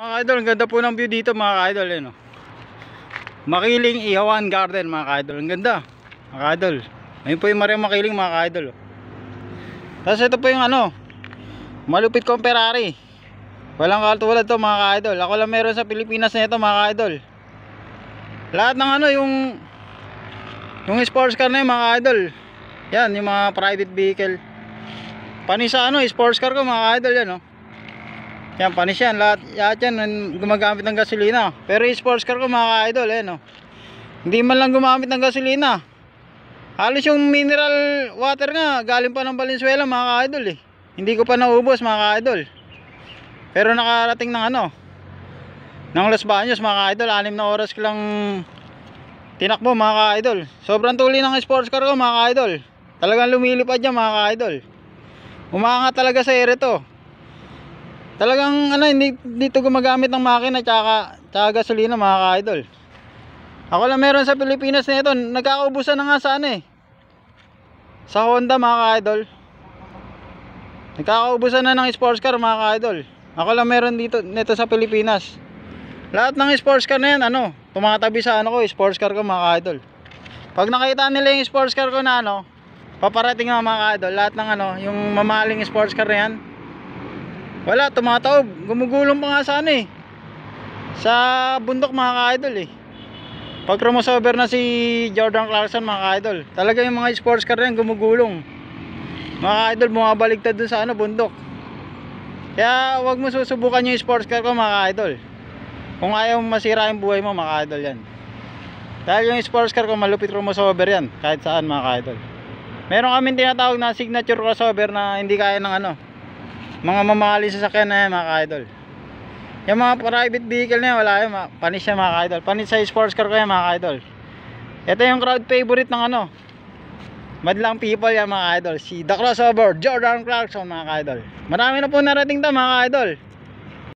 Mga idol, ang ganda po ng view dito mga idol, eh, no? Makiling Ihawan Garden mga idol. Ang ganda mga idol. Ayun po yung Maria Makiling mga idol. Tapos ito po yung ano, malupit kong Ferrari. Walang katulad to mga idol. Ako lang meron sa Pilipinas na ito mga idol. Lahat ng ano, yung sports car na yun mga idol. Yan, yung mga private vehicle. Panis sa ano, sports car ko mga idol yan, no? Yan, panis yan. Lahat yan gumagamit ng gasolina. Pero yung sports car ko mga idol, no? Hindi man lang gumamit ng gasolina. Halos yung mineral water nga galing pa ng Valenzuela mga idol, eh. Hindi ko pa naubos mga idol. Pero nakarating ng ano, ng Los Baños mga idol. 6 na oras ko lang tinakbo mga idol. Sobrang tuloy ng sports car ko mga idol. Talagang lumilipad yan mga idol. Umaangat talaga sa ere to. Talagang ano, hindi dito gumagamit ng makina tsaka gasolina mga idol. Ako lang meron sa Pilipinas na ito. Nagkakaubusan na nga sa ano, eh, sa Honda mga idol. Nagkakaubusan na ng sports car mga idol. Ako lang meron dito nito sa Pilipinas. Lahat ng sports car na yan ano, tumatabi sa ano ko, sports car ko mga idol. Pag nakita nila yung sports car ko na ano, paparating mga idol. Lahat ng ano, yung mamahaling sports car na yan, wala, tumataob. Gumugulong pa nga sa ano, eh, sa bundok mga idol, eh. Pag crossover na si Jordan Clarkson mga idol, talaga yung mga sports car na yan gumugulong mga idol, bumabaligtad dun sa ano, bundok. Kaya wag mo susubukan yung sports car ko mga idol kung ayaw masira yung buhay mo mga idol yan. Dahil yung sports car ko malupit crossover yan kahit saan mga idol. Meron kaming tinatawag na signature crossover na hindi kaya ng ano, mga mamahaling sasakyan na yan mga idol. Yung mga private vehicle na yan, wala yun, panis yan mga idol. Panis sa sports car ko yan mga idol. Ito yung crowd favorite ng ano, madlang people yan mga idol. Si The Crossover, Jordan Clarkson mga idol. Marami na po narating to mga idol.